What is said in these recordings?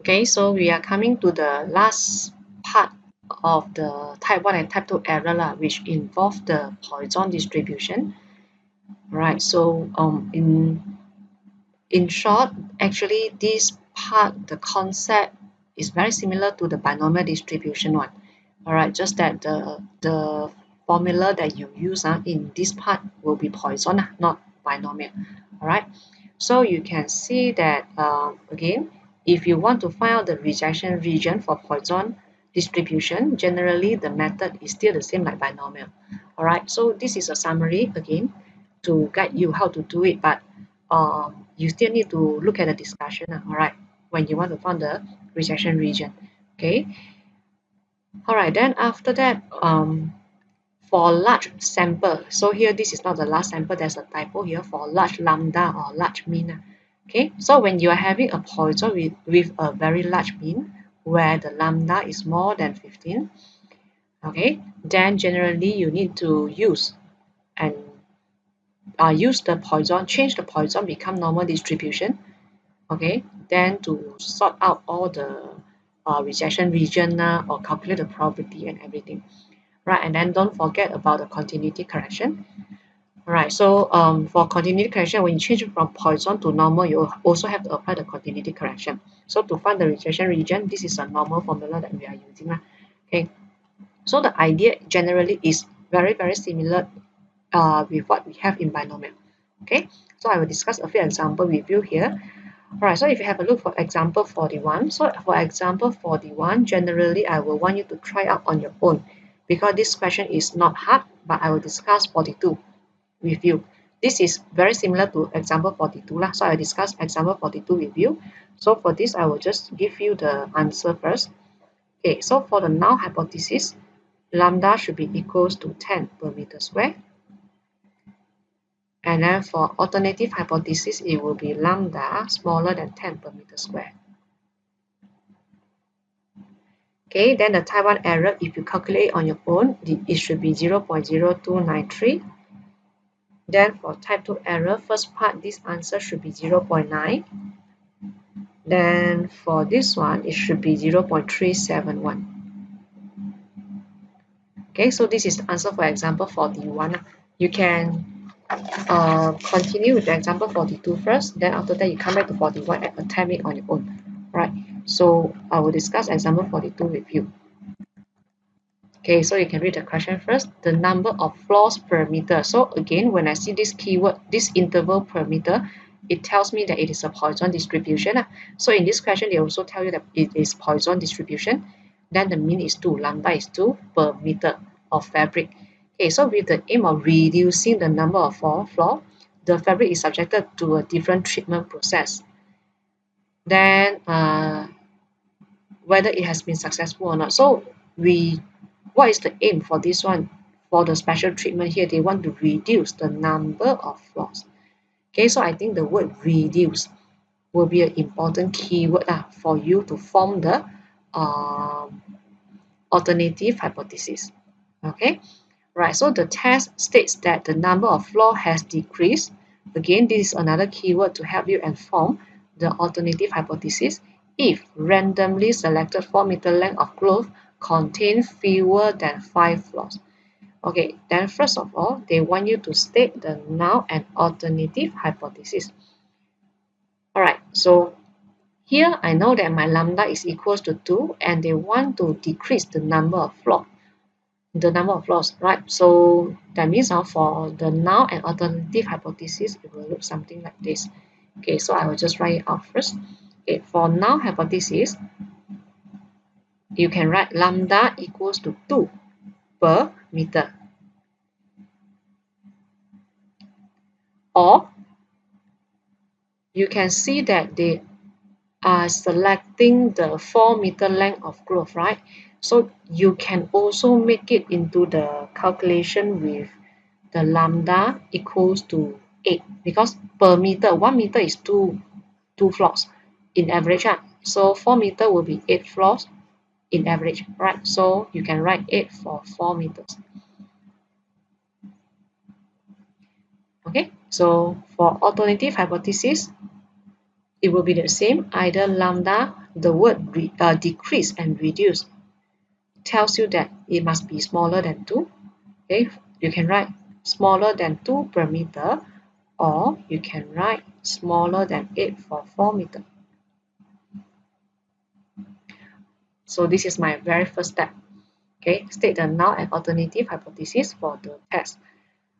Okay, so we are coming to the last part of the type 1 and type 2 error which involve the Poisson distribution. Right, so in short, actually this part, the concept is very similar to the binomial distribution one. Alright, just that the formula that you use in this part will be Poisson, not binomial. Alright, so you can see that again, if you want to find out the rejection region for Poisson distribution, generally the method is still the same like binomial. Alright, so this is a summary again to guide you how to do it, but you still need to look at the discussion, alright, when you want to find the rejection region. Okay, alright, then after that, for large sample, so here this is not the last sample, there's a typo here for large lambda or large mean. Okay, so when you are having a Poisson with a very large mean where the lambda is more than 15, okay, then generally you need to use and use the Poisson, change the Poisson become normal distribution, okay, then to sort out all the rejection region or calculate the probability and everything, right? And then don't forget about the continuity correction. Right, so for continuity correction, when you change from Poisson to normal, you also have to apply the continuity correction. So to find the rejection region, this is a normal formula that we are using. Okay, so the idea generally is very, very similar with what we have in binomial. Okay, so I will discuss a few examples with you here. Alright, so if you have a look for example 41, so for example 41, generally I will want you to try out on your own because this question is not hard, but I will discuss 42 with you. This is very similar to example 42 lah. So I discuss example 42 with you. So for this, I will just give you the answer first. Okay, so for the null hypothesis, lambda should be equals to 10 per meter square. And then for alternative hypothesis, it will be lambda smaller than 10 per meter square. Okay, then the type 1 error, if you calculate on your own, it should be 0.0293. Then for type 2 error, first part, this answer should be 0.9. Then for this one, it should be 0.371. Okay, so this is the answer for example 41. You can continue with the example 42 first, then after that you come back to 41 and attempt it on your own. Right, so I will discuss example 42 with you. Okay, so you can read the question first. The number of floors per meter. So again, when I see this keyword, this interval per meter, it tells me that it is a Poisson distribution. So in this question, they also tell you that it is Poisson distribution. Then the mean is 2, lambda is 2 per meter of fabric. Okay, so with the aim of reducing the number of floor, the fabric is subjected to a different treatment process. Then whether it has been successful or not. So what is the aim for this one? For the special treatment here, they want to reduce the number of floors. Okay, so I think the word reduce will be an important keyword for you to form the alternative hypothesis. Okay, right, so the test states that the number of floor has decreased. Again, this is another keyword to help you inform the alternative hypothesis if randomly selected 4 meter length of cloth contain fewer than 5 floors. Okay, then first of all, they want you to state the null and alternative hypothesis. Alright, so here I know that my lambda is equals to 2 and they want to decrease the number of floors. Right? So that means for the null and alternative hypothesis, it will look something like this. Okay, so I will just write it out first. Okay, for null hypothesis, you can write lambda equals to 2 per meter. Or you can see that they are selecting the 4 meter length of cloth, right? So you can also make it into the calculation with the lambda equals to 8 because per meter, 1 meter is two floors in average. So 4 meter will be 8 floors in average, right? So you can write 8 for 4 meters. Okay, so for alternative hypothesis, it will be the same, either lambda the word decrease and reduce tells you that it must be smaller than 2. Okay, you can write smaller than 2 per meter, or you can write smaller than 8 for 4 meter. So this is my very first step. Okay, state the null and alternative hypothesis for the test.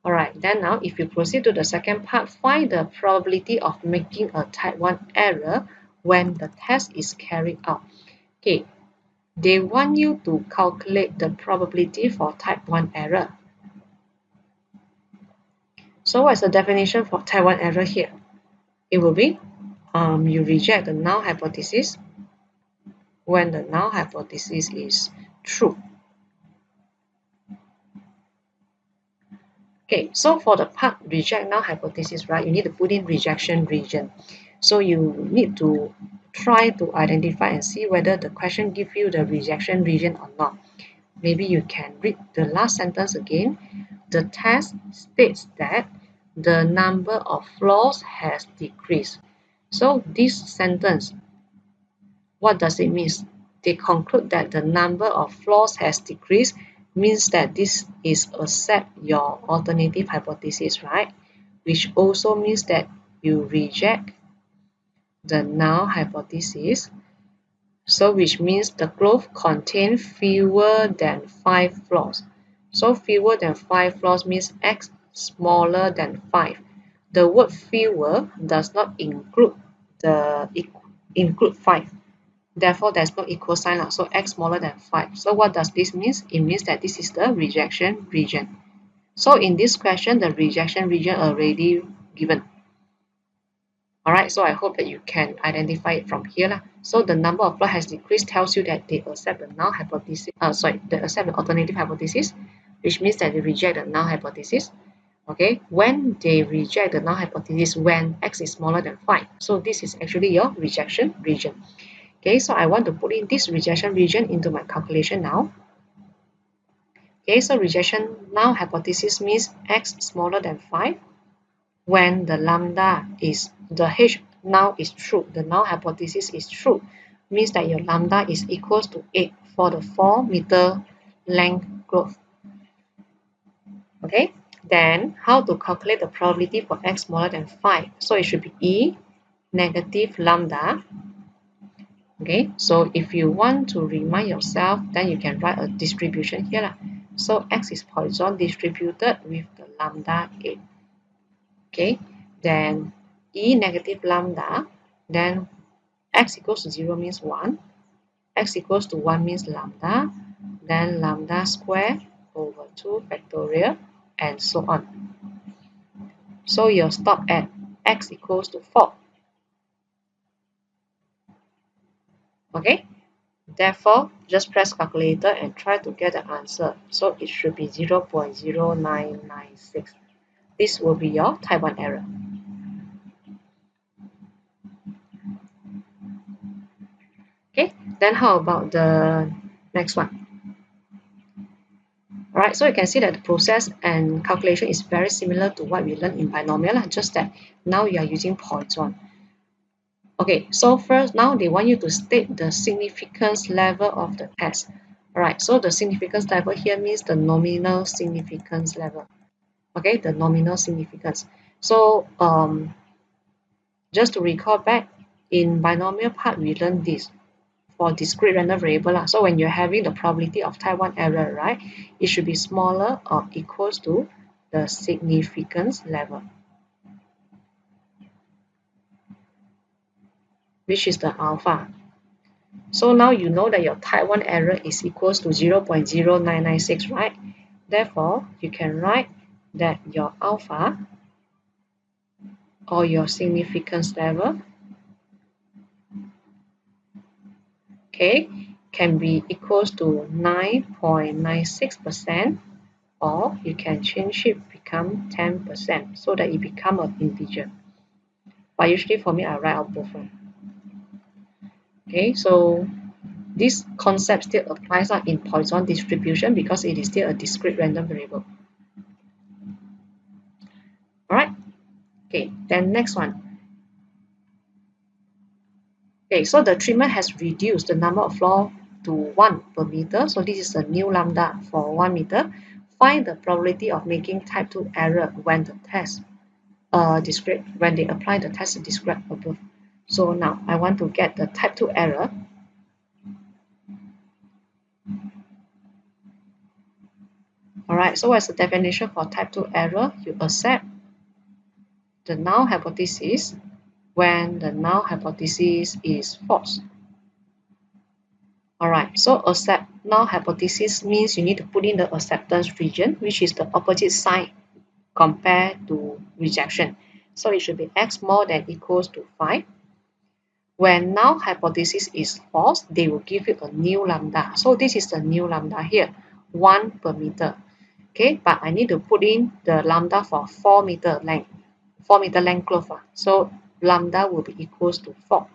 Alright, then now if you proceed to the second part, find the probability of making a type 1 error when the test is carried out. Okay, they want you to calculate the probability for type 1 error. So what is the definition for type 1 error here? It will be you reject the null hypothesis when the null hypothesis is true. Okay, so for the part reject null hypothesis, right, you need to put in rejection region. So you need to try to identify and see whether the question gives you the rejection region or not. Maybe you can read the last sentence again. The test states that the number of flaws has decreased. So this sentence, what does it mean? They conclude that the number of flaws has decreased means that this is accept your alternative hypothesis, right? Which also means that you reject the null hypothesis. So which means the growth contains fewer than 5 flaws. So fewer than 5 flaws means x smaller than 5. The word fewer does not include 5. Therefore, there's no equal sign. So x smaller than 5. So what does this mean? It means that this is the rejection region. So in this question, the rejection region already given. Alright, so I hope that you can identify it from here. So the number of flaws has decreased tells you that they accept the null hypothesis. They accept the alternative hypothesis, which means that they reject the null hypothesis. Okay, when they reject the null hypothesis when x is smaller than 5. So this is actually your rejection region. Okay, so I want to put in this rejection region into my calculation now. Okay, so rejection null hypothesis means x smaller than 5 when the lambda is, the h now is true, the null hypothesis is true, means that your lambda is equals to 8 for the 4 meter length growth. Okay, then how to calculate the probability for x smaller than 5? So it should be e negative lambda. Okay, so if you want to remind yourself, then you can write a distribution here. So x is Poisson distributed with the lambda 8. Okay, then e negative lambda, then x equals to 0 means 1, x equals to 1 means lambda, then lambda square over 2 factorial, and so on. So you'll stop at x equals to 4. Okay, therefore just press calculator and try to get the answer. So it should be 0.0996. This will be your type 1 error. Okay, then how about the next one? Alright, so you can see that the process and calculation is very similar to what we learned in binomial, just that now you are using Poisson. Okay, so first now they want you to state the significance level of the test. Alright, so the significance level here means the nominal significance level. Okay, the nominal significance. So just to recall back, in binomial part we learned this for discrete random variable. So when you're having the probability of type 1 error, right, it should be smaller or equals to the significance level, which is the alpha. So now you know that your type 1 error is equals to 0.0996, right? Therefore, you can write that your alpha or your significance level, okay, can be equals to 9.96%, or you can change it become 10% so that it become an integer. But usually for me, I write out both. Okay, so this concept still applies in Poisson distribution because it is still a discrete random variable. Alright, okay, then next one. Okay, so the treatment has reduced the number of flaws to 1 per meter. So this is a new lambda for 1 meter. Find the probability of making type 2 error when the test when they apply the test described above. So now I want to get the type 2 error. Alright, so what's the definition for type 2 error? You accept the null hypothesis when the null hypothesis is false. Alright, so accept null hypothesis means you need to put in the acceptance region, which is the opposite sign compared to rejection. So it should be x more than equals to 5. When null hypothesis is false, they will give you a new lambda. So this is the new lambda here, 1 per meter. Okay, but I need to put in the lambda for 4 meter length, 4 meter length curve. So lambda will be equals to 4.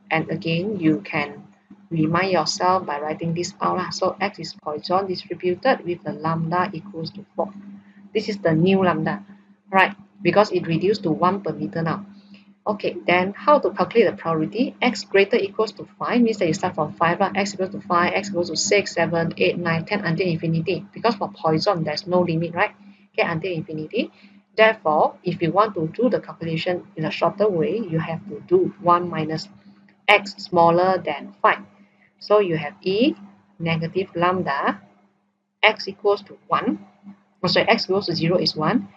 And again, you can remind yourself by writing this out. So x is Poisson distributed with the lambda equals to 4. This is the new lambda, right? Because it reduced to 1 per meter now. Okay, then how to calculate the probability? X greater equals to 5 means that you start from 5. X equals to 5, x equals to 6, 7, 8, 9, 10 until infinity. Because for Poisson, there's no limit, right? Okay, until infinity. Therefore, if you want to do the calculation in a shorter way, you have to do 1 minus x smaller than 5. So you have E negative lambda, x equals to 1. Oh, sorry, x equals to 0 is 1.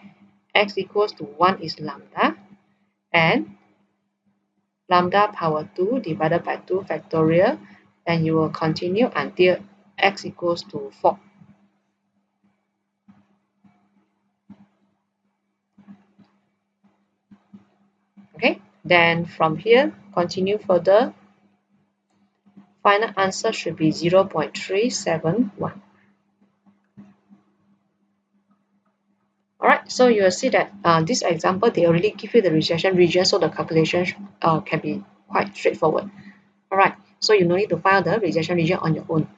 X equals to 1 is lambda. And lambda power 2 divided by 2 factorial, and you will continue until x equals to 4. Okay, then from here, continue further. Final answer should be 0.371. Alright, so you will see that this example, they already give you the rejection region, so the calculation can be quite straightforward. Alright, so you no need to find the rejection region on your own.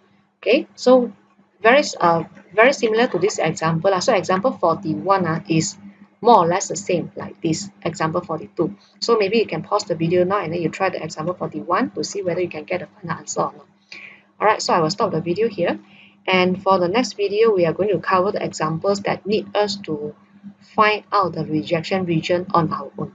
Okay, so very similar to this example. So example 41 is more or less the same like this example 42. So maybe you can pause the video now and then you try the example 41 to see whether you can get the final answer or not. Alright, so I will stop the video here. And for the next video, we are going to cover the examples that need us to find out the rejection region on our own.